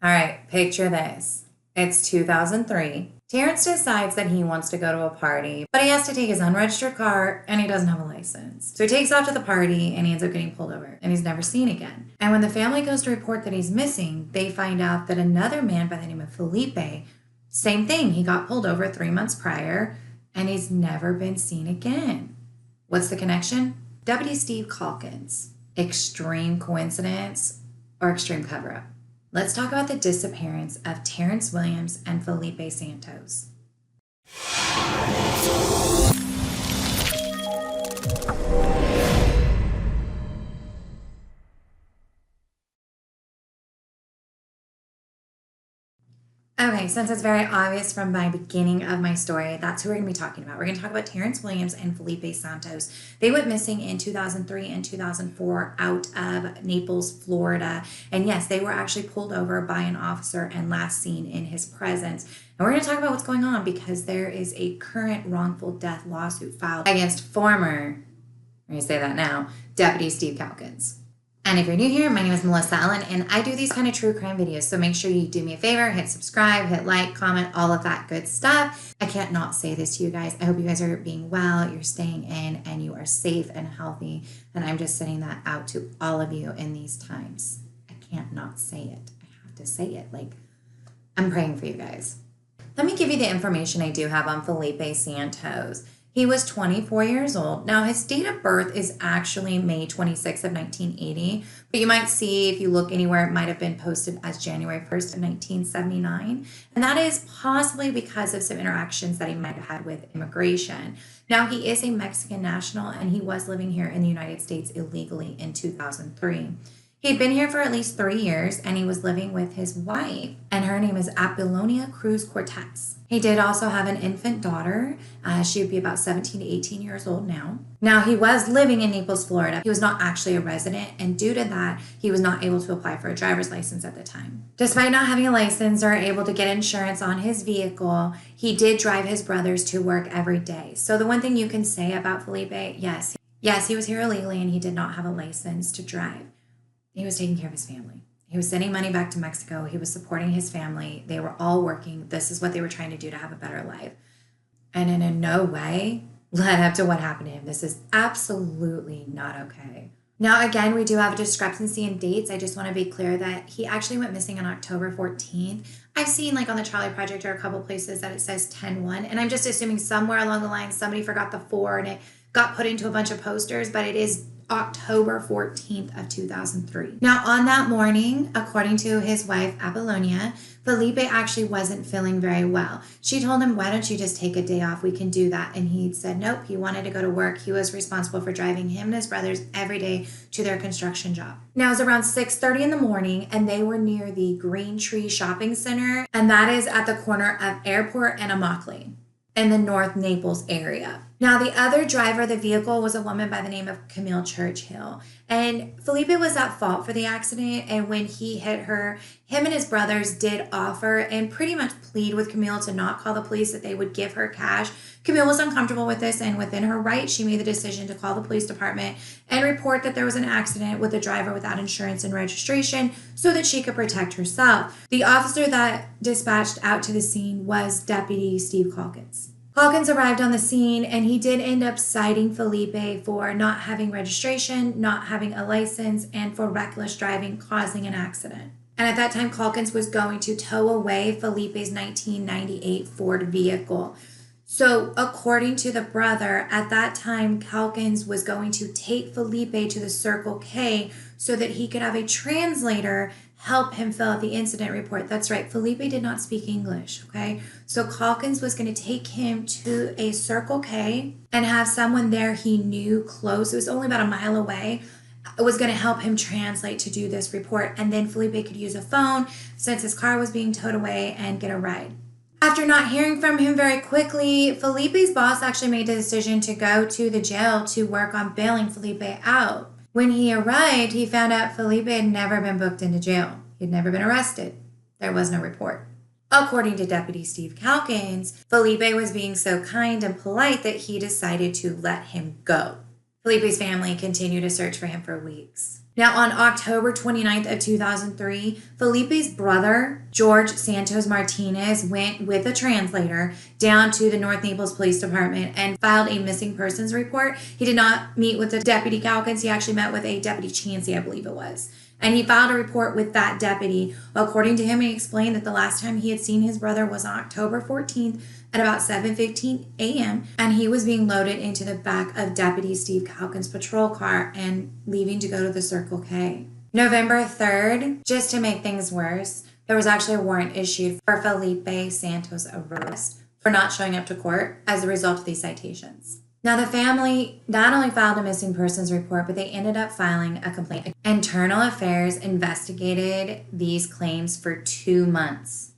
All right, picture this. It's 2003. Terrance decides that he wants to go to a party, but he has to take his unregistered car and he doesn't have a license. So he takes off to the party and he ends up getting pulled over and he's never seen again. And when the family goes to report that he's missing, they find out that another man by the name of Felipe, same thing, he got pulled over 3 months prior and he's never been seen again. What's the connection? Deputy Steve Calkins. Extreme coincidence or extreme cover-up? Let's talk about the disappearance of Terrance Williams and Felipe Santos. Okay, since it's very obvious from my beginning of my story, that's who we're going to be talking about. We're going to talk about Terrance Williams and Felipe Santos. They went missing in 2003 and 2004 out of Naples, Florida. And yes, they were actually pulled over by an officer and last seen in his presence. And we're going to talk about what's going on because there is a current wrongful death lawsuit filed against former, I'm going to say that now, Deputy Steve Calkins. And if you're new here, my name is Melissa Ellen, and I do these kind of true crime videos. So make sure you do me a favor, hit subscribe, hit like, comment, all of that good stuff. I can't not say this to you guys. I hope you guys are being well, you're staying in, and you are safe and healthy. And I'm just sending that out to all of you in these times. I can't not say it. I have to say it. Like, I'm praying for you guys. Let me give you the information I do have on Felipe Santos. He was 24 years old. Now, his date of birth is actually May 26th of 1980, but you might see if you look anywhere, it might have been posted as January 1st of 1979, and that is possibly because of some interactions that he might have had with immigration. Now, he is a Mexican national, and he was living here in the United States illegally in 2003. He had been here for at least 3 years, and he was living with his wife, and her name is Apollonia Cruz Cortez. He did also have an infant daughter. She would be about 17 to 18 years old now. Now, he was living in Naples, Florida. He was not actually a resident, and due to that, he was not able to apply for a driver's license at the time. Despite not having a license or able to get insurance on his vehicle, he did drive his brothers to work every day. So the one thing you can say about Felipe, yes, he was here illegally and he did not have a license to drive. He was taking care of his family. He was sending money back to Mexico. He was supporting his family. They were all working. This is what they were trying to do to have a better life. And in no way led up to what happened to him. This is absolutely not okay. Now, again, we do have a discrepancy in dates. I just want to be clear that he actually went missing on October 14th. I've seen like on the Charlie Project or a couple places that it says 10/1. And I'm just assuming somewhere along the line, somebody forgot the 4 and it got put into a bunch of posters, but it is October 14th of 2003. Now, on that morning, according to his wife, Apollonia, Felipe actually wasn't feeling very well. She told him, why don't you just take a day off? We can do that. And he said, nope, he wanted to go to work. He was responsible for driving him and his brothers every day to their construction job. Now, it was around 6:30 in the morning, and they were near the Green Tree Shopping Center, and that is at the corner of Airport and Immokalee in the North Naples area. Now, the other driver of the vehicle was a woman by the name of Camille Churchill. And Felipe was at fault for the accident. And when he hit her, him and his brothers did offer and pretty much plead with Camille to not call the police, that they would give her cash. Camille was uncomfortable with this, and within her right, she made the decision to call the police department and report that there was an accident with a driver without insurance and registration so that she could protect herself. The officer that dispatched out to the scene was Deputy Steve Calkins. Calkins arrived on the scene, and he did end up citing Felipe for not having registration, not having a license, and for reckless driving causing an accident. And at that time, Calkins was going to tow away Felipe's 1998 Ford vehicle. So according to the brother, at that time, Calkins was going to take Felipe to the Circle K so that he could have a translator help him fill out the incident report. That's right, Felipe did not speak English, okay? So Calkins was going to take him to a Circle K and have someone there he knew close. It was only about a mile away. It was going to help him translate to do this report. And then Felipe could use a phone since his car was being towed away and get a ride. After not hearing from him very quickly, Felipe's boss actually made the decision to go to the jail to work on bailing Felipe out. When he arrived, he found out Felipe had never been booked into jail. He had never been arrested. There was no report. According to Deputy Steve Calkins, Felipe was being so kind and polite that he decided to let him go. Felipe's family continued to search for him for weeks. Now, on October 29th of 2003, Felipe's brother, George Santos Martinez, went with a translator down to the North Naples Police Department and filed a missing persons report. He did not meet with the Deputy Calkins. He actually met with a Deputy Chancey, I believe it was. And he filed a report with that deputy. According to him, he explained that the last time he had seen his brother was on October 14th at about 7:15 a.m. and he was being loaded into the back of Deputy Steve Calkins' patrol car and leaving to go to the Circle K. November 3rd, just to make things worse, there was actually a warrant issued for Felipe Santos' arrest for not showing up to court as a result of these citations. Now, the family not only filed a missing persons report, but they ended up filing a complaint. Internal Affairs investigated these claims for 2 months.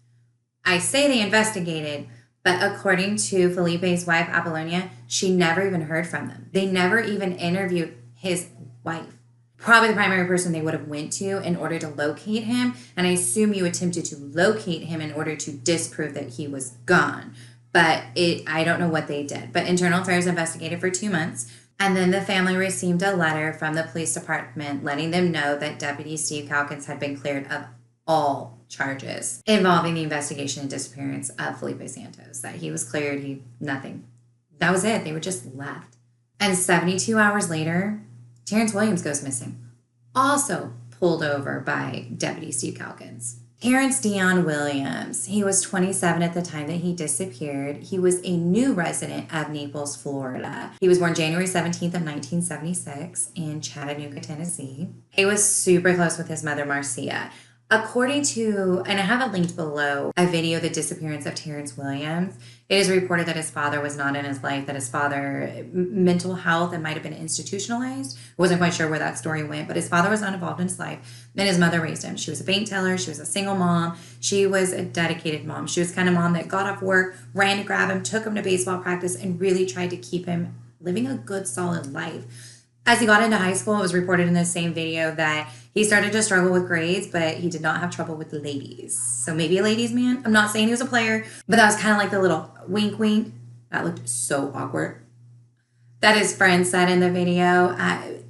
I say they investigated, but according to Felipe's wife, Apollonia, she never even heard from them. They never even interviewed his wife. Probably the primary person they would have went to in order to locate him. And I assume you attempted to locate him in order to disprove that he was gone. But I don't know what they did. But Internal Affairs investigated for 2 months. And then the family received a letter from the police department letting them know that Deputy Steve Calkins had been cleared of all charges involving the investigation and disappearance of Felipe Santos. That he was cleared, nothing. That was it. They were just left. And 72 hours later, Terrance Williams goes missing. Also pulled over by Deputy Steve Calkins. Terrance Deon Williams, he was 27 at the time that he disappeared. He was a new resident of Naples, Florida. He was born January 17th of 1976 in Chattanooga, Tennessee. He was super close with his mother, Marcia. According to, and I have it linked below, a video of the disappearance of Terrance Williams, it is reported that his father was not in his life, that his father, mental health, and might have been institutionalized. I wasn't quite sure where that story went, but his father was not involved in his life, and his mother raised him. She was a bank teller. She was a single mom. She was a dedicated mom. She was the kind of mom that got off work, ran to grab him, took him to baseball practice, and really tried to keep him living a good, solid life. As he got into high school, it was reported in the same video that he started to struggle with grades, but he did not have trouble with the ladies. So maybe a ladies' man. I'm not saying he was a player, but that was kind of like the little wink, wink. That looked so awkward. That his friend said in the video.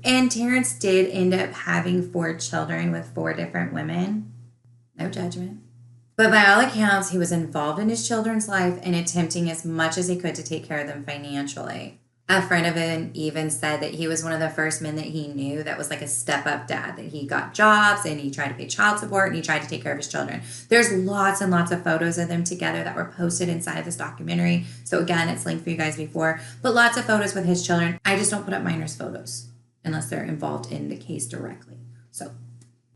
And Terrance did end up having 4 children with 4 different women. No judgment. But by all accounts, he was involved in his children's life and attempting as much as he could to take care of them financially. A friend of him even said that he was one of the first men that he knew that was like a step-up dad, that he got jobs and he tried to pay child support and he tried to take care of his children. There's lots and lots of photos of them together that were posted inside of this documentary. So again, it's linked for you guys before, but lots of photos with his children. I just don't put up minors' photos unless they're involved in the case directly. So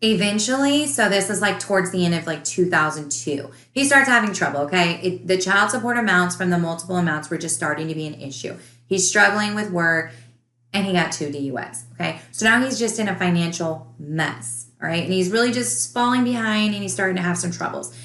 eventually, so this is like towards the end of like 2002, he starts having trouble, okay? The child support amounts from the multiple amounts were just starting to be an issue. He's struggling with work, and he got 2 DUIs, okay? So now he's just in a financial mess, all right? And he's really just falling behind, and he's starting to have some troubles.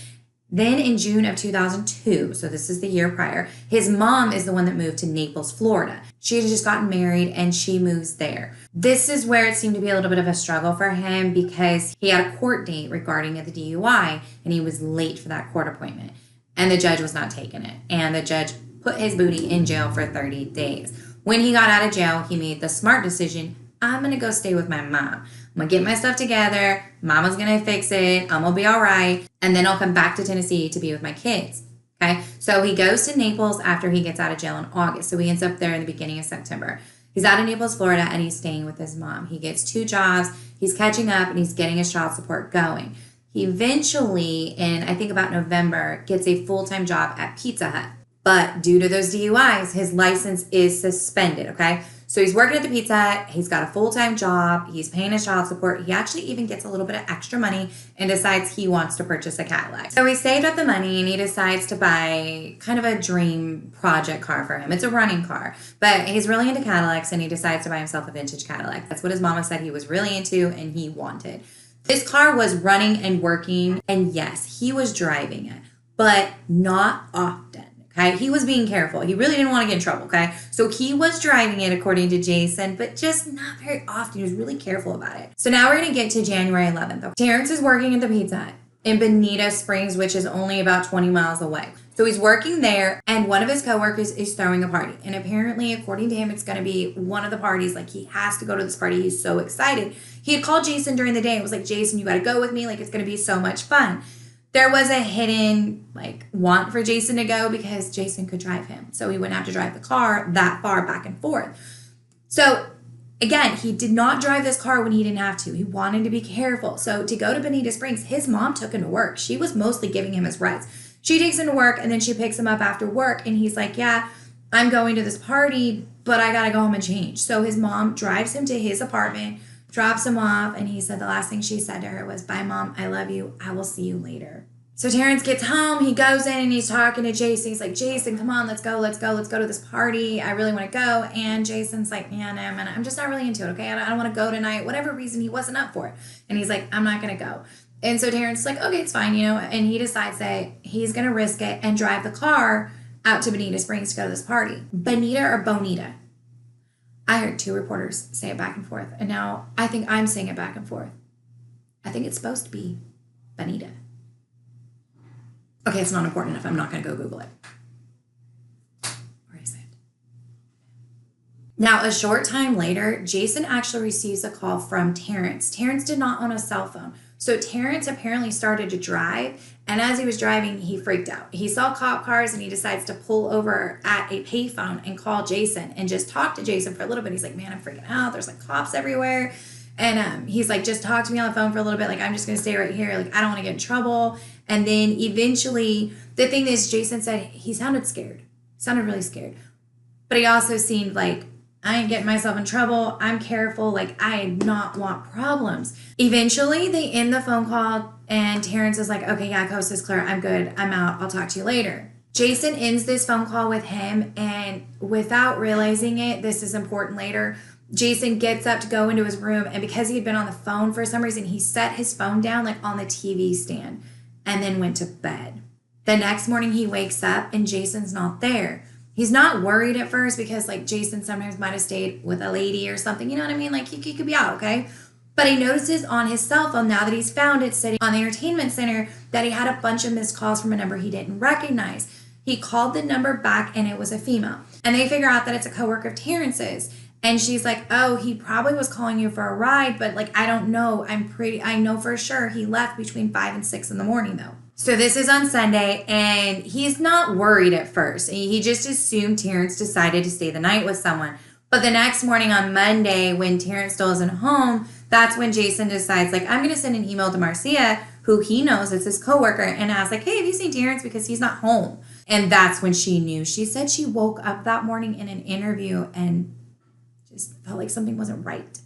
Then in June of 2002, so this is the year prior, his mom is the one that moved to Naples, Florida. She had just gotten married, and she moves there. This is where it seemed to be a little bit of a struggle for him because he had a court date regarding the DUI, and he was late for that court appointment. And the judge was not taking it, and the judge put his booty in jail for 30 days. When he got out of jail, he made the smart decision, I'm going to go stay with my mom. I'm going to get my stuff together. Mama's going to fix it. I'm going to be all right. And then I'll come back to Tennessee to be with my kids. Okay? So he goes to Naples after he gets out of jail in August. So he ends up there in the beginning of September. He's out of Naples, Florida, and he's staying with his mom. He gets 2 jobs. He's catching up, and he's getting his child support going. He eventually, in I think about November, gets a full-time job at Pizza Hut. But due to those DUIs, his license is suspended, okay? So he's working at the Pizza Hut. He's got a full-time job. He's paying his child support. He actually even gets a little bit of extra money and decides he wants to purchase a Cadillac. So he saved up the money and he decides to buy kind of a dream project car for him. It's a running car, but he's really into Cadillacs and he decides to buy himself a vintage Cadillac. That's what his mama said he was really into and he wanted. This car was running and working, and yes, he was driving it, but not often. Okay, he was being careful. He really didn't want to get in trouble, okay? So he was driving it according to Jason, but just not very often. He was really careful about it. So now we're going to get to January 11th. Terrance is working at the Pizza Hut in Bonita Springs, which is only about 20 miles away. So he's working there, and one of his coworkers is throwing a party. And apparently, according to him, it's going to be one of the parties. Like, he has to go to this party. He's so excited. He had called Jason during the day. It was like, Jason, you got to go with me. Like, it's going to be so much fun. There was a hidden, like, want for Jason to go because Jason could drive him. So he wouldn't have to drive the car that far back and forth. So, again, he did not drive this car when he didn't have to. He wanted to be careful. So, to go to Bonita Springs, his mom took him to work. She was mostly giving him his rides. She takes him to work, and then she picks him up after work. And he's like, yeah, I'm going to this party, but I got to go home and change. So, his mom drives him to his apartment, drops him off, and he said the last thing she said to her was, bye, Mom, I love you. I will see you later. So Terrance gets home, he goes in and he's talking to Jason. He's like, Jason, come on, let's go to this party. I really want to go. And Jason's like, yeah, no, man, I'm just not really into it, okay? I don't want to go tonight. Whatever reason, he wasn't up for it. And he's like, I'm not going to go. And so Terrance is like, okay, it's fine, and he decides that he's going to risk it and drive the car out to Bonita Springs to go to this party. Bonita or Bonita? I heard two reporters say it back and forth. And now I think I'm saying it back and forth. I think it's supposed to be Bonita. Okay, it's not important enough. I'm not going to go Google it. Where is it? Now, a short time later, Jason actually receives a call from Terrance. Terrance did not own a cell phone. So Terrance apparently started to drive, and as he was driving, he freaked out. He saw cop cars, and he decides to pull over at a payphone and call Jason and just talk to Jason for a little bit. He's like, man, I'm freaking out. There's like cops everywhere. And he's like, just talk to me on the phone for a little bit. Like, I'm just going to stay right here. Like, I don't want to get in trouble. And then eventually, the thing is, Jason said he sounded scared. Sounded really scared. But he also seemed like, I ain't getting myself in trouble. I'm careful. Like, I do not want problems. Eventually, they end the phone call, and Terrance is like, okay, yeah, coast is clear. I'm good. I'm out. I'll talk to you later. Jason ends this phone call with him, and without realizing it, this is important later, Jason gets up to go into his room, and because he had been on the phone for some reason, he set his phone down like on the TV stand and then went to bed. The next morning he wakes up and Jason's not there. He's not worried at first because like Jason sometimes might have stayed with a lady or something, you know what I mean? Like he could be out, okay? But he notices on his cell phone, now that he's found it sitting on the entertainment center, that he had a bunch of missed calls from a number he didn't recognize. He called the number back and it was a female. And they figure out that it's a coworker of Terrance's. And she's like, oh, he probably was calling you for a ride, but like, I don't know. I know for sure he left between 5 and 6 in the morning though. So this is on Sunday and he's not worried at first. He just assumed Terrance decided to stay the night with someone. But the next morning on Monday, when Terrance still isn't home, that's when Jason decides like, I'm going to send an email to Marcia, who he knows is his coworker, and ask like, hey, have you seen Terrance? Because he's not home. And that's when she knew. She said she woke up that morning in an interview and just felt like something wasn't right.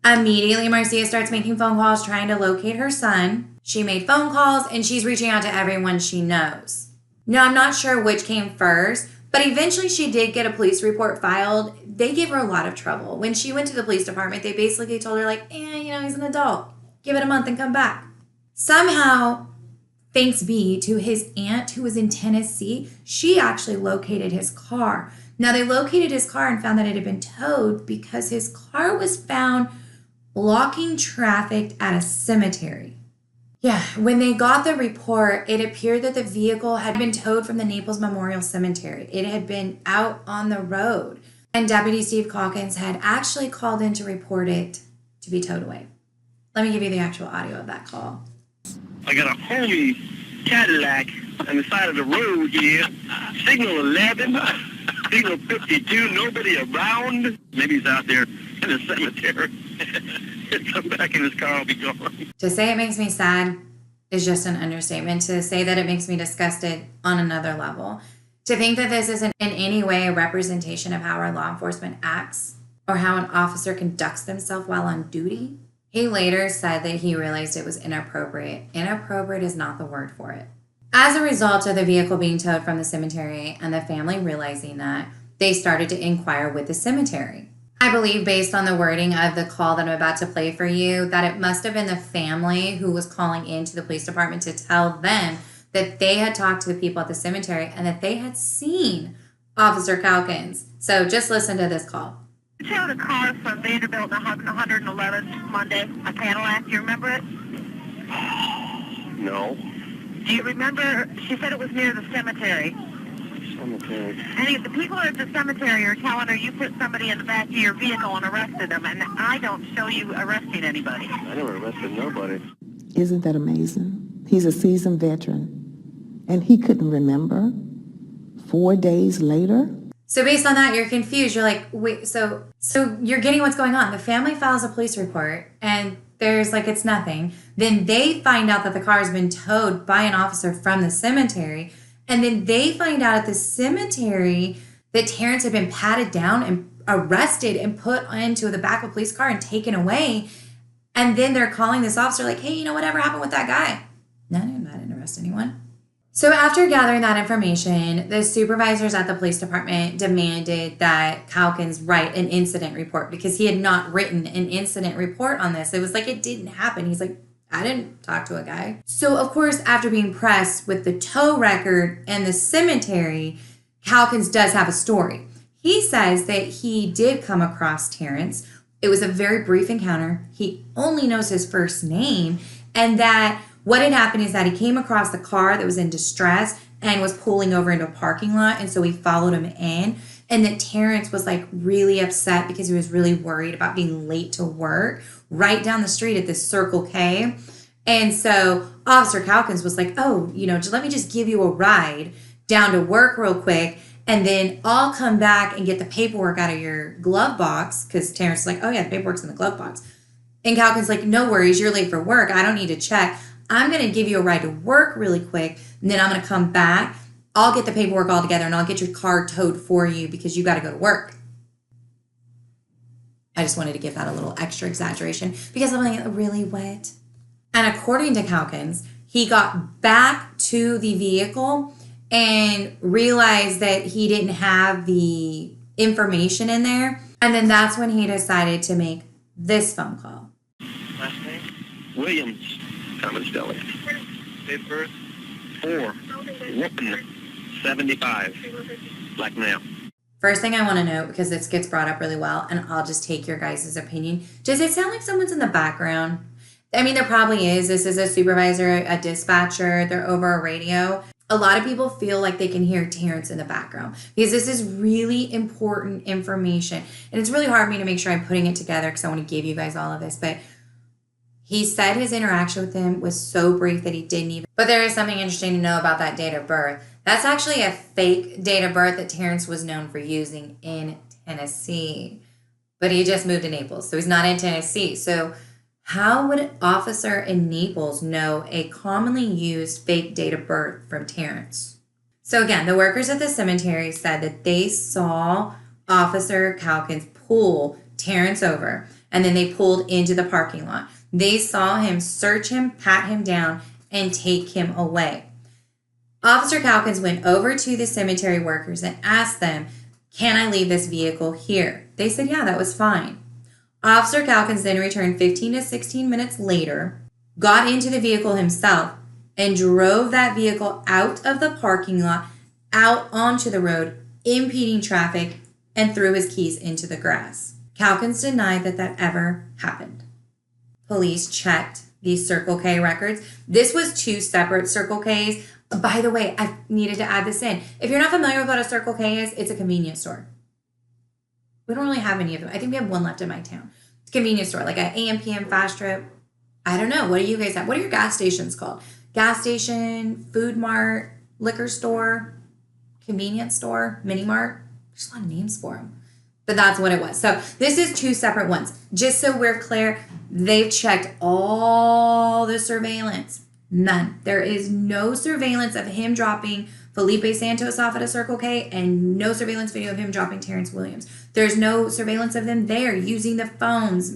Immediately, Marcia starts making phone calls trying to locate her son. She made phone calls and she's reaching out to everyone she knows. Now, I'm not sure which came first, but eventually she did get a police report filed. They gave her a lot of trouble. When she went to the police department, they basically told her like, he's an adult. Give it a month and come back. Somehow, thanks be to his aunt who was in Tennessee, she actually located his car. Now, they located his car and found that it had been towed because his car was found blocking traffic at a cemetery. Yeah, when they got the report, it appeared that the vehicle had been towed from the Naples Memorial Cemetery. It had been out on the road. And Deputy Steve Calkins had actually called in to report it to be towed away. Let me give you the actual audio of that call. I got a homey Cadillac on the side of the road here. Signal 11. Signal 52, nobody around. Maybe he's out there in the cemetery. He'll come back in his car, I'll be gone. To say it makes me sad is just an understatement. To say that it makes me disgusted on another level. To think that this isn't in any way a representation of how our law enforcement acts or how an officer conducts themselves while on duty. He later said that he realized it was inappropriate. Inappropriate is not the word for it. As a result of the vehicle being towed from the cemetery and the family realizing that, they started to inquire with the cemetery. I believe based on the wording of the call that I'm about to play for you, that it must have been the family who was calling into the police department to tell them that they had talked to the people at the cemetery and that they had seen Officer Calkins. So just listen to this call. You towed a car from Vanderbilt to 111th Monday, a Cadillac. Do you remember it? No. Do you remember? She said it was near the cemetery. Cemetery. And the people at the cemetery are telling her you put somebody in the back of your vehicle and arrested them, and I don't show you arresting anybody. I never arrested nobody. Isn't that amazing? He's a seasoned veteran, and he couldn't remember 4 days later. So based on that, you're confused. You're like, wait, so you're getting what's going on. The family files a police report, and there's like, it's nothing. Then they find out that the car has been towed by an officer from the cemetery. And then they find out at the cemetery that Terrance had been patted down and arrested and put into the back of a police car and taken away. And then they're calling this officer like, hey, whatever happened with that guy? No, I didn't arrest anyone. So after gathering that information, the supervisors at the police department demanded that Calkins write an incident report because he had not written an incident report on this. It was like it didn't happen. He's like, I didn't talk to a guy. So, of course, after being pressed with the tow record and the cemetery, Calkins does have a story. He says that he did come across Terrance. It was a very brief encounter. He only knows his first name, and that what had happened is that he came across the car that was in distress and was pulling over into a parking lot, and so he followed him in, and that Terrance was like really upset because he was really worried about being late to work right down the street at this Circle K. And so Officer Calkins was like, oh, let me just give you a ride down to work real quick, and then I'll come back and get the paperwork out of your glove box, because Terrance is like, oh yeah, the paperwork's in the glove box. And Calkins like, no worries, you're late for work. I don't need to check. I'm going to give you a ride to work really quick, and then I'm going to come back. I'll get the paperwork all together, and I'll get your car towed for you because you got to go to work. I just wanted to give that a little extra exaggeration because I'm like, really, what? And according to Calkins, he got back to the vehicle and realized that he didn't have the information in there. And then that's when he decided to make this phone call. Last name? Williams. Common spelling. Date of birth? 4/1/75. Black male. First thing I want to note, because this gets brought up really well, and I'll just take your guys' opinion. Does it sound like someone's in the background? I mean, there probably is. This is a supervisor, a dispatcher. They're over a radio. A lot of people feel like they can hear Terrance in the background because this is really important information. And it's really hard for me to make sure I'm putting it together because I want to give you guys all of this. But he said his interaction with him was so brief that he didn't even. But there is something interesting to know about that date of birth. That's actually a fake date of birth that Terrance was known for using in Tennessee. But he just moved to Naples, so he's not in Tennessee. So how would an officer in Naples know a commonly used fake date of birth from Terrance? So again, the workers at the cemetery said that they saw Officer Calkins pull Terrance over, and then they pulled into the parking lot. They saw him search him, pat him down, and take him away. Officer Calkins went over to the cemetery workers and asked them, can I leave this vehicle here? They said, yeah, that was fine. Officer Calkins then returned 15 to 16 minutes later, got into the vehicle himself, and drove that vehicle out of the parking lot, out onto the road, impeding traffic, and threw his keys into the grass. Calkins denied that ever happened. Police checked these Circle K records. This was 2 separate Circle Ks. By the way, I needed to add this in. If you're not familiar with what a Circle K is, it's a convenience store. We don't really have any of them. I think we have one left in my town. It's a convenience store, like an AM, PM, Fast Trip. I don't know. What do you guys have? What are your gas stations called? Gas station, food mart, liquor store, convenience store, mini mart. There's a lot of names for them. But that's what it was. So this is 2 separate ones. Just so we're clear, they've checked all the surveillance. None. There is no surveillance of him dropping Felipe Santos off at a Circle K and no surveillance video of him dropping Terrance Williams. There's no surveillance of them there using the phones.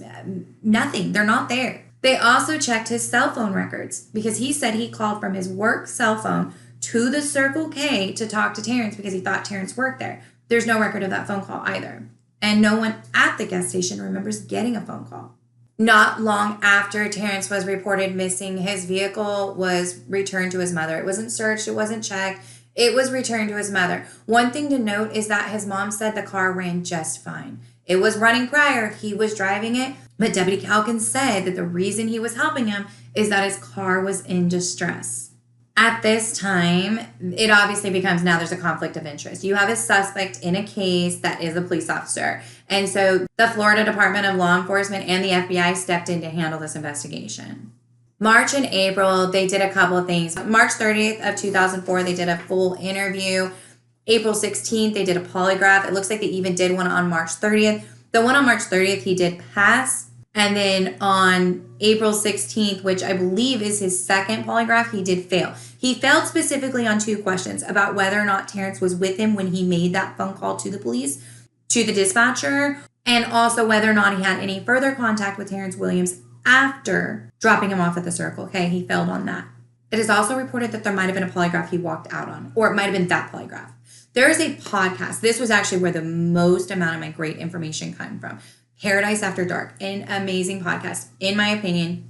Nothing. They're not there. They also checked his cell phone records because he said he called from his work cell phone to the Circle K to talk to Terrance because he thought Terrance worked there. There's no record of that phone call either. And no one at the gas station remembers getting a phone call. Not long after Terrance was reported missing, his vehicle was returned to his mother. It wasn't searched. It wasn't checked. It was returned to his mother. One thing to note is that his mom said the car ran just fine. It was running prior. He was driving it. But Deputy Calkins said that the reason he was helping him is that his car was in distress. At this time, it obviously becomes now there's a conflict of interest. You have a suspect in a case that is a police officer. And so the Florida Department of Law Enforcement and the FBI stepped in to handle this investigation. March and April, they did a couple of things. March 30th of 2004, they did a full interview. April 16th, they did a polygraph. It looks like they even did one on March 30th. The one on March 30th, he did pass. And then on April 16th, which I believe is his second polygraph, he did fail. He failed specifically on 2 questions about whether or not Terrance was with him when he made that phone call to the police, to the dispatcher, and also whether or not he had any further contact with Terrance Williams after dropping him off at the circle. Okay, he failed on that. It is also reported that there might have been a polygraph he walked out on, or it might have been that polygraph. There is a podcast. This was actually where the most amount of my great information came from. Paradise After Dark, an amazing podcast, in my opinion,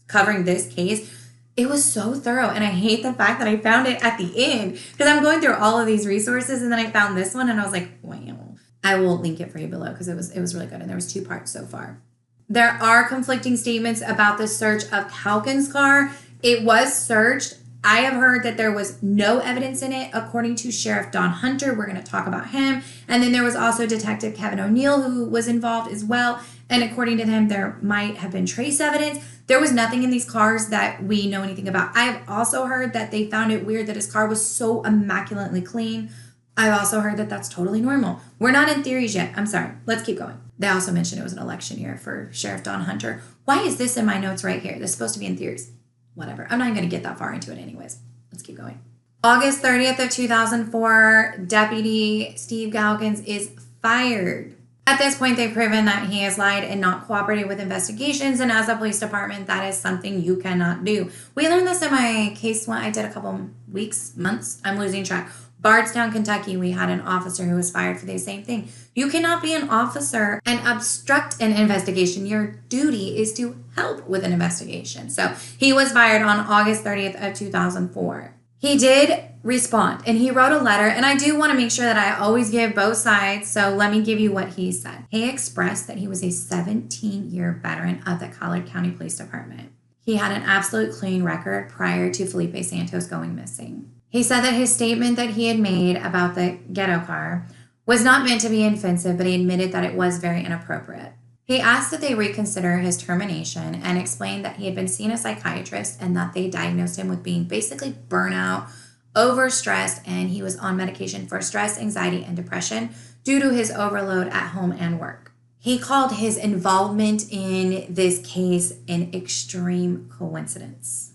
covering this case. It was so thorough, and I hate the fact that I found it at the end because I'm going through all of these resources, and then I found this one, and I was like, wow. I will link it for you below because it was really good, and there was 2 parts so far. There are conflicting statements about the search of Calkins' car. It was searched. I have heard that there was no evidence in it, according to Sheriff Don Hunter. We're going to talk about him. And then there was also Detective Kevin O'Neill, who was involved as well. And according to him, there might have been trace evidence. There was nothing in these cars that we know anything about. I have also heard that they found it weird that his car was so immaculately clean. I've also heard that that's totally normal. We're not in theories yet. I'm sorry. Let's keep going. They also mentioned it was an election year for Sheriff Don Hunter. Why is this in my notes right here? This is supposed to be in theories. Whatever. I'm not even going to get that far into it anyways. Let's keep going. August 30th of 2004, Deputy Steve Calkins is fired. At this point, they've proven that he has lied and not cooperated with investigations, and as a police department, that is something you cannot do. We learned this in my case when I did a couple weeks, months, I'm losing track. Bardstown, Kentucky, we had an officer who was fired for the same thing. You cannot be an officer and obstruct an investigation. Your duty is to help with an investigation. So he was fired on August 30th of 2004. He did respond, and he wrote a letter, and I do want to make sure that I always give both sides, so let me give you what he said. He expressed that he was a 17-year veteran of the Collard County Police Department. He had an absolute clean record prior to Felipe Santos going missing. He said that his statement that he had made about the ghetto car was not meant to be offensive, but he admitted that it was very inappropriate. He asked that they reconsider his termination and explained that he had been seeing a psychiatrist and that they diagnosed him with being basically burnout, overstressed, and he was on medication for stress, anxiety, and depression due to his overload at home and work. He called his involvement in this case an extreme coincidence.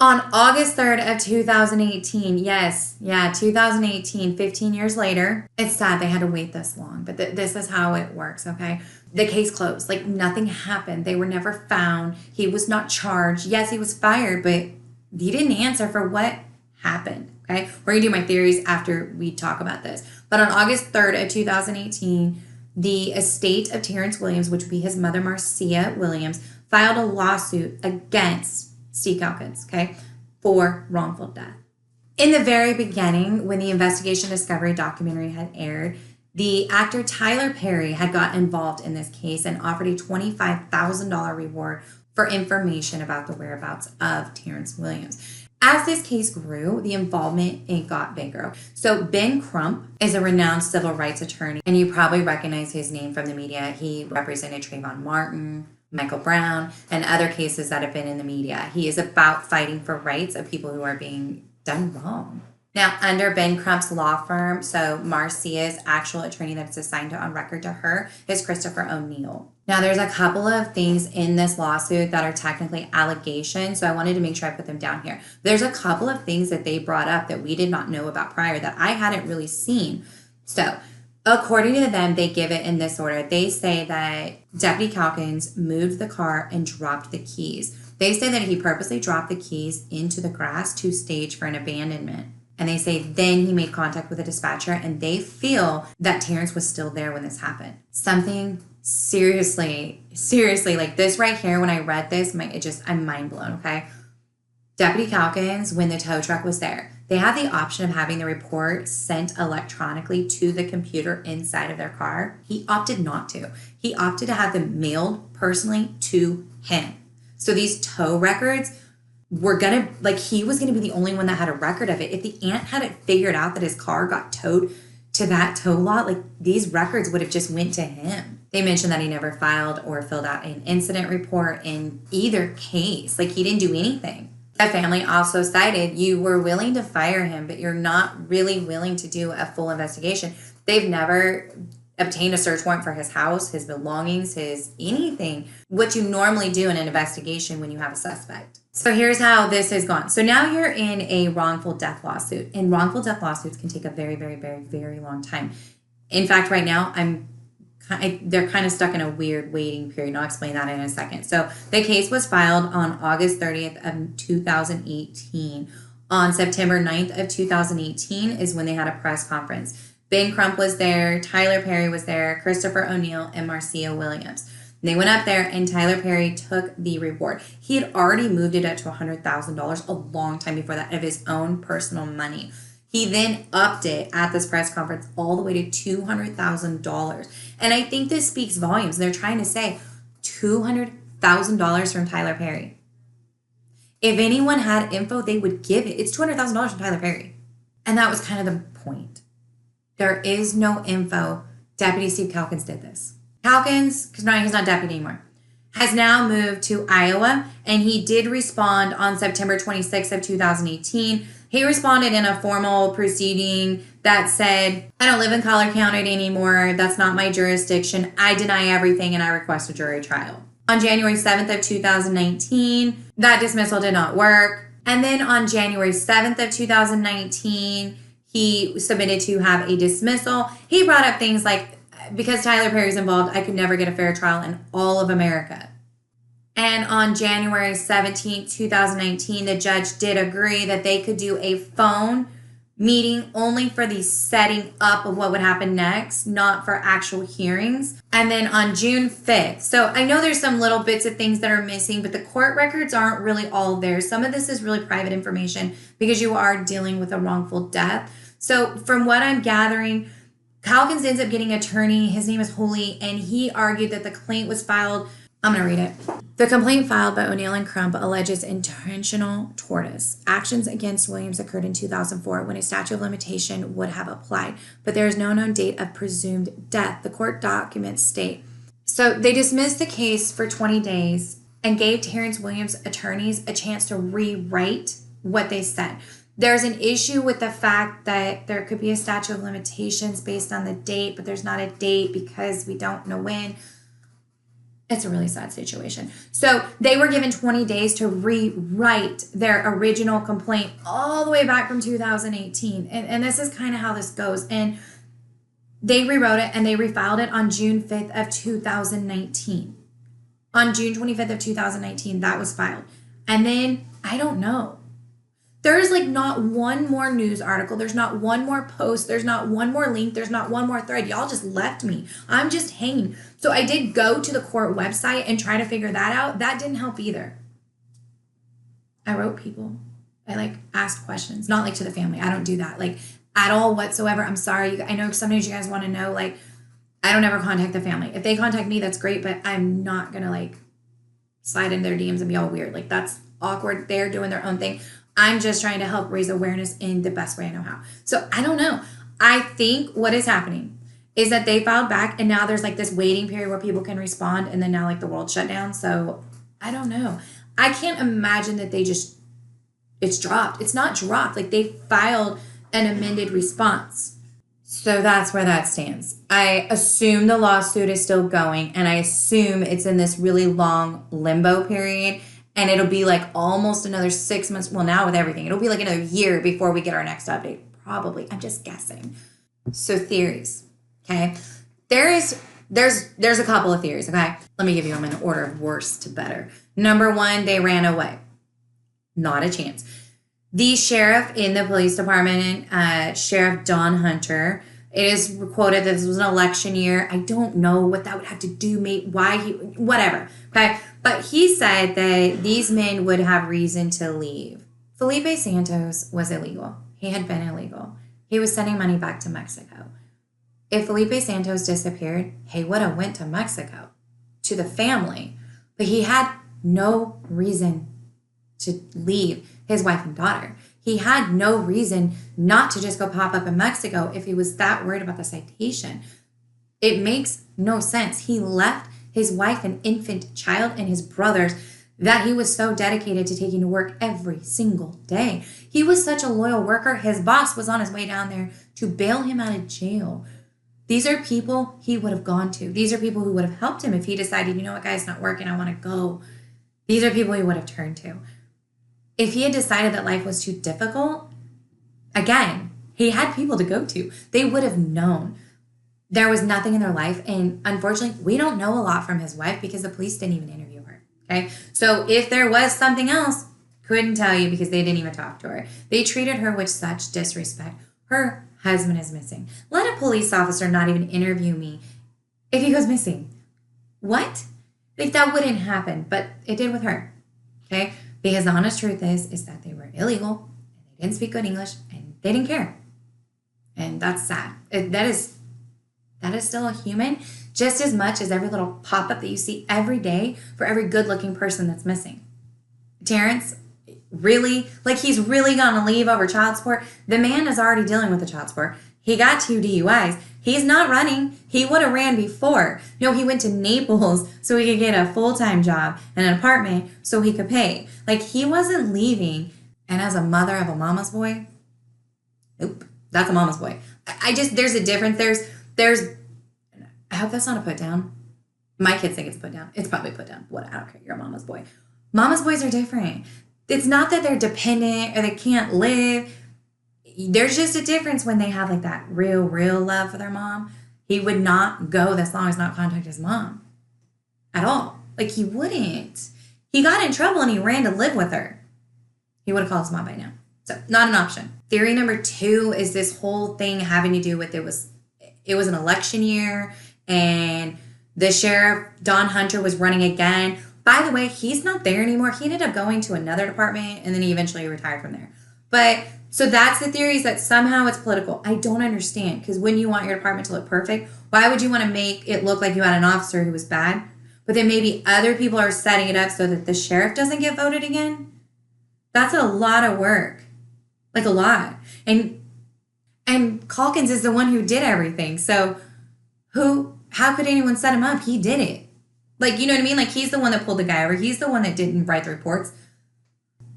On August 3rd of 2018, 2018, 15 years later, it's sad they had to wait this long, but this is how it works, okay? The case closed. Like, nothing happened. They were never found. He was not charged. Yes, he was fired, but he didn't answer for what happened, okay? We're going to do my theories after we talk about this. But on August 3rd of 2018, the estate of Terrance Williams, which would be his mother, Marcia Williams, filed a lawsuit against Steve Calkins, okay, for wrongful death. In the very beginning, when the Investigation Discovery documentary had aired, the actor Tyler Perry had got involved in this case and offered a $25,000 reward for information about the whereabouts of Terrance Williams. As this case grew, the involvement got bigger. So Ben Crump is a renowned civil rights attorney, and you probably recognize his name from the media. He represented Trayvon Martin, Michael Brown, and other cases that have been in the media. He is about fighting for rights of people who are being done wrong. Now, under Ben Crump's law firm, so Marcia's actual attorney that's assigned on record to her is Christopher O'Neill. Now, there's a couple of things in this lawsuit that are technically allegations, so I wanted to make sure I put them down here. There's a couple of things that they brought up that we did not know about prior that I hadn't really seen. So, according to them, they give it in this order. They say that Deputy Calkins moved the car and dropped the keys. They say that he purposely dropped the keys into the grass to stage for an abandonment. And they say then he made contact with the dispatcher, and they feel that Terrance was still there when this happened. Something seriously, like this right here, when I read this, I'm mind blown, okay? Deputy Calkins, when the tow truck was there, they had the option of having the report sent electronically to the computer inside of their car. He opted not to. He opted to have them mailed personally to him. So these tow records, he was gonna be the only one that had a record of it. If the aunt hadn't figured out that his car got towed to that tow lot, like these records would have just went to him. They mentioned that he never filed or filled out an incident report in either case. Like he didn't do anything. The family also cited, you were willing to fire him, but you're not really willing to do a full investigation. They've never obtained a search warrant for his house, his belongings, his anything, what you normally do in an investigation when you have a suspect. So here's how this has gone. So now you're in a wrongful death lawsuit, and wrongful death lawsuits can take a very, very, very, very long time. In fact, right now, they're kind of stuck in a weird waiting period. I'll explain that in a second. So the case was filed on August 30th of 2018. On September 9th of 2018 is when they had a press conference. Ben Crump was there, Tyler Perry was there, Christopher O'Neill, and Marcia Williams. They went up there and Tyler Perry took the reward. He had already moved it up to $100,000 a long time before that of his own personal money. He then upped it at this press conference all the way to $200,000. And I think this speaks volumes. They're trying to say $200,000 from Tyler Perry. If anyone had info, they would give it. It's $200,000 from Tyler Perry. And that was kind of the point. There is no info. Deputy Steve Calkins did this. Calkins, because now he's not deputy anymore, has now moved to Iowa, and he did respond on September 26th of 2018. He responded in a formal proceeding that said, I don't live in Collar County anymore. That's not my jurisdiction. I deny everything, and I request a jury trial. On January 7th of 2019, that dismissal did not work. And then on January 7th of 2019, he submitted to have a dismissal. He brought up things like, because Tyler Perry's involved, I could never get a fair trial in all of America. And on January 17th, 2019, the judge did agree that they could do a phone meeting only for the setting up of what would happen next, not for actual hearings. And then on June 5th, so I know there's some little bits of things that are missing, but the court records aren't really all there. Some of this is really private information because you are dealing with a wrongful death. So from what I'm gathering, Calkins ends up getting an attorney. His name is Holy, and he argued that the complaint was filed. I'm going to read it. The complaint filed by O'Neill and Crump alleges intentional tortice. Actions against Williams occurred in 2004 when a statute of limitation would have applied, but there is no known date of presumed death. The court documents state. So they dismissed the case for 20 days and gave Terrance Williams' attorneys a chance to rewrite what they said. There's an issue with the fact that there could be a statute of limitations based on the date, but there's not a date because we don't know when. It's a really sad situation. So they were given 20 days to rewrite their original complaint all the way back from 2018. And this is kind of how this goes. And they rewrote it and they refiled it on June 5th of 2019. On June 25th of 2019, that was filed. And then, I don't know. There's like not one more news article. There's not one more post. There's not one more link. There's not one more thread. Y'all just left me. I'm just hanging. So I did go to the court website and try to figure that out. That didn't help either. I wrote people. I asked questions, not to the family. I don't do that at all whatsoever. I'm sorry. I know sometimes you guys want to know, I don't ever contact the family. If they contact me, that's great, but I'm not going to slide in their DMs and be all weird. That's awkward. They're doing their own thing. I'm just trying to help raise awareness in the best way I know how. So I don't know. I think what is happening is that they filed back and now there's this waiting period where people can respond and then now the world shut down. So I don't know. I can't imagine that it's dropped. It's not dropped. They filed an amended response. So that's where that stands. I assume the lawsuit is still going and I assume it's in this really long limbo period. And it'll be almost another 6 months. Well, now with everything, it'll be another year before we get our next update. Probably. I'm just guessing. So theories. Okay. There's a couple of theories. Okay. Let me give you them in order of worst to better. Number one, they ran away. Not a chance. The sheriff in the police department, Sheriff Don Hunter, it is quoted that this was an election year. I don't know what that would have to do, whatever. Okay. But he said that these men would have reason to leave. Felipe Santos was illegal. He had been illegal. He was sending money back to Mexico. If Felipe Santos disappeared, he would have went to Mexico, to the family. But he had no reason to leave his wife and daughter. He had no reason not to just go pop up in Mexico if he was that worried about the citation. It makes no sense. He left his wife and infant child and his brothers that he was so dedicated to taking to work every single day. He was such a loyal worker. His boss was on his way down there to bail him out of jail. These are people he would have gone to. These are people who would have helped him if he decided, you know what, guys, it's not working, I want to go. These are people he would have turned to. If he had decided that life was too difficult, again, he had people to go to. They would have known. There was nothing in their life. And unfortunately, we don't know a lot from his wife because the police didn't even interview her. Okay. So if there was something else, couldn't tell you because they didn't even talk to her. They treated her with such disrespect. Her husband is missing. Let a police officer not even interview me if he goes missing. What? Like, that wouldn't happen, but it did with her. Okay. Because the honest truth is that they were illegal, and they didn't speak good English, and they didn't care. And that's sad. That is still a human, just as much as every little pop-up that you see every day for every good-looking person that's missing. Terrance, really? Like, he's really gonna leave over child support? The man is already dealing with the child support. He got 2 DUIs. He's not running. He would have ran before. No, he went to Naples so he could get a full-time job and an apartment so he could pay. Like, he wasn't leaving. And as a mother of a mama's boy, nope, that's a mama's boy. There's a difference. I hope that's not a put down. My kids think it's a put down. It's probably put down. What? I don't care. You're a mama's boy. Mama's boys are different. It's not that they're dependent or they can't live. There's just a difference when they have like that real love for their mom. He would not go this long as not contact his mom at all. Like, he wouldn't. He got in trouble and he ran to live with her. He would have called his mom by now. So, not an option. Theory number 2 is this whole thing having to do with it was an election year and the sheriff, Don Hunter, was running again. By the way, he's not there anymore. He ended up going to another department and then he eventually retired from there. But so that's the theory, is that somehow it's political. I don't understand, because when you want your department to look perfect, why would you want to make it look like you had an officer who was bad, but then maybe other people are setting it up so that the sheriff doesn't get voted again? That's a lot of work. Like, a lot. And Calkins is the one who did everything. So how could anyone set him up? He did it. Like, you know what I mean? Like, he's the one that pulled the guy over. He's the one that didn't write the reports.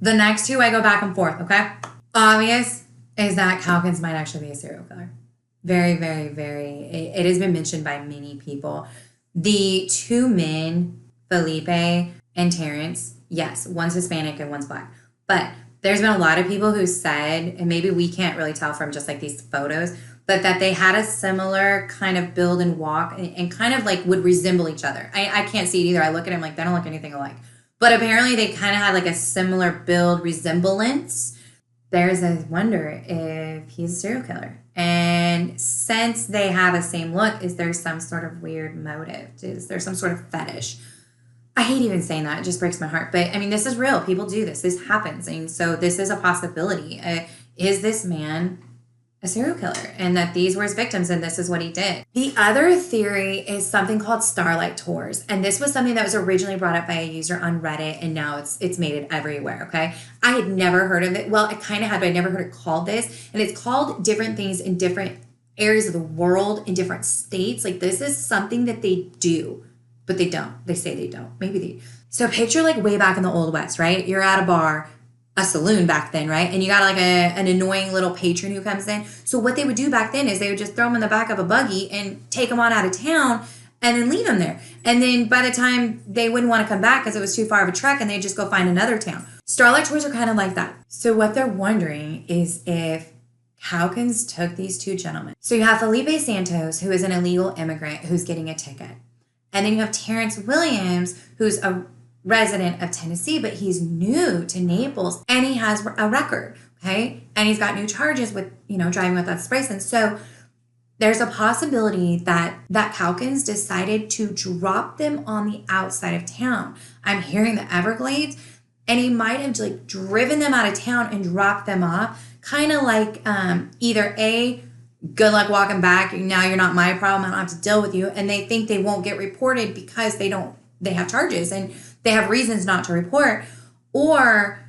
The next 2, I go back and forth, okay? Obvious is that Calkins might actually be a serial killer. Very, very, very. It has been mentioned by many people. The 2 men, Felipe and Terrance, yes, one's Hispanic and one's Black. But there's been a lot of people who said, and maybe we can't really tell from just like these photos, but that they had a similar kind of build and walk and kind of like would resemble each other. I can't see it either. I look at them like they don't look anything alike. But apparently they kind of had like a similar build resemblance. There's a wonder if he's a serial killer. And since they have the same look, is there some sort of weird motive? Is there some sort of fetish? I hate even saying that. It just breaks my heart. But I mean, this is real. People do this. This happens. And so this is a possibility. Is this man a serial killer? And that these were his victims and this is what he did. The other theory is something called Starlight Tours. And this was something that was originally brought up by a user on Reddit. And now it's made it everywhere, okay? I had never heard of it. Well, I kind of had, but I never heard it called this. And it's called different things in different areas of the world, in different states. Like, this is something that they do. But they don't. They say they don't. Maybe they. So picture like way back in the Old West, right? You're at a bar, a saloon back then, right? And you got like an annoying little patron who comes in. So what they would do back then is they would just throw them in the back of a buggy and take them on out of town and then leave them there. And then by the time they wouldn't want to come back because it was too far of a trek and they'd just go find another town. Starlight Tours are kind of like that. So what they're wondering is if Calkins took these 2 gentlemen. So you have Felipe Santos, who is an illegal immigrant who's getting a ticket. And then you have Terrance Williams, who's a resident of Tennessee, but he's new to Naples and he has a record, okay? And he's got new charges with, driving without a license. So there's a possibility that Calkins decided to drop them on the outside of town. I'm hearing the Everglades, and he might have like driven them out of town and dropped them off, kind of like either A, good luck walking back. Now you're not my problem. I don't have to deal with you. And they think they won't get reported because they have charges and they have reasons not to report. Or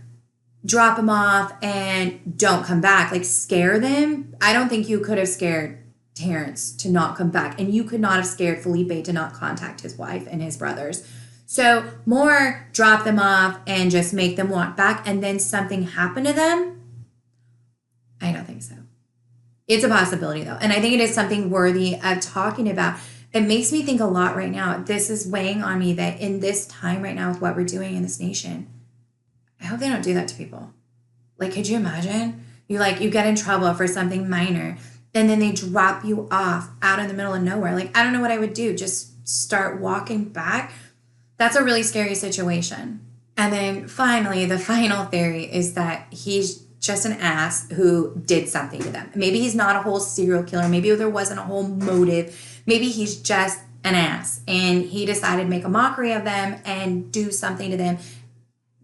drop them off and don't come back, like scare them. I don't think you could have scared Terrance to not come back, and you could not have scared Felipe to not contact his wife and his brothers. So more drop them off and just make them walk back, and then something happened to them. I don't think so. It's a possibility though, and I think it is something worthy of talking about. It makes me think a lot right now. This is weighing on me that in this time right now with what we're doing in this nation, I hope they don't do that to people. Like, could you imagine? You get in trouble for something minor, and then they drop you off out in the middle of nowhere. Like, I don't know what I would do. Just start walking back. That's a really scary situation. And then finally, the final theory is that he's just an ass who did something to them. Maybe he's not a whole serial killer. Maybe there wasn't a whole motive. Maybe he's just an ass, and he decided to make a mockery of them and do something to them.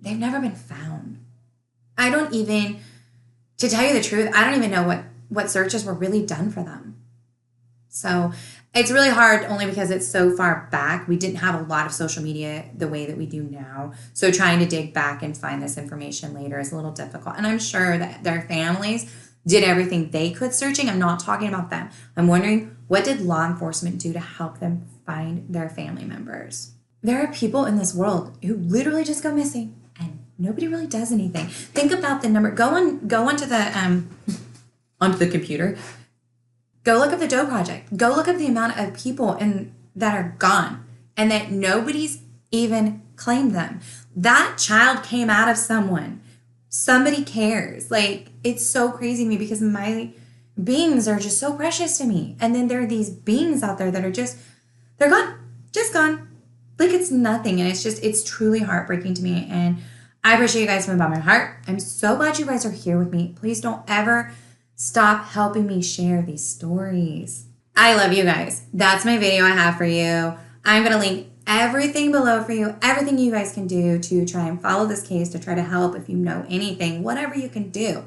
They've never been found. To tell you the truth, I don't even know what searches were really done for them. So it's really hard only because it's so far back. We didn't have a lot of social media the way that we do now. So trying to dig back and find this information later is a little difficult. And I'm sure that their families did everything they could searching. I'm not talking about them. I'm wondering, what did law enforcement do to help them find their family members? There are people in this world who literally just go missing and nobody really does anything. Think about the number. Go onto the computer. Go look up the Doe Project. Go look up the amount of people that are gone and that nobody's even claimed them. That child came out of someone. Somebody cares. Like, it's so crazy to me because my beings are just so precious to me. And then there are these beings out there that are they're gone. Just gone. Like, it's nothing. And it's truly heartbreaking to me. And I appreciate you guys from the bottom of my heart. I'm so glad you guys are here with me. Please don't ever stop helping me share these stories. I love you guys. That's my video I have for you. I'm going to link everything below for you, everything you guys can do to try and follow this case, to try to help if you know anything, whatever you can do.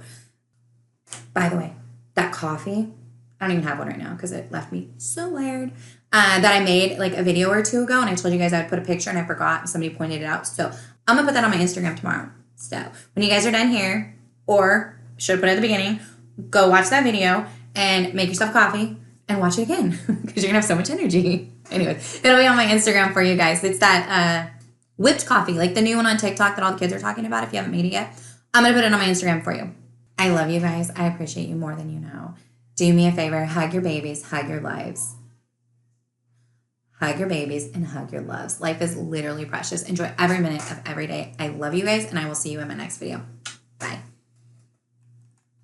By the way, that coffee, I don't even have one right now because it left me so wired, that I made like a video or two ago, and I told you guys I would put a picture and I forgot and somebody pointed it out. So I'm going to put that on my Instagram tomorrow. So when you guys are done here, or should put it at the beginning, go watch that video and make yourself coffee and watch it again because you're going to have so much energy. Anyway, it'll be on my Instagram for you guys. It's that whipped coffee, like the new one on TikTok that all the kids are talking about. If you haven't made it yet, I'm going to put it on my Instagram for you. I love you guys. I appreciate you more than you know. Do me a favor. Hug your babies. Hug your lives. Hug your babies and hug your loves. Life is literally precious. Enjoy every minute of every day. I love you guys, and I will see you in my next video. Bye.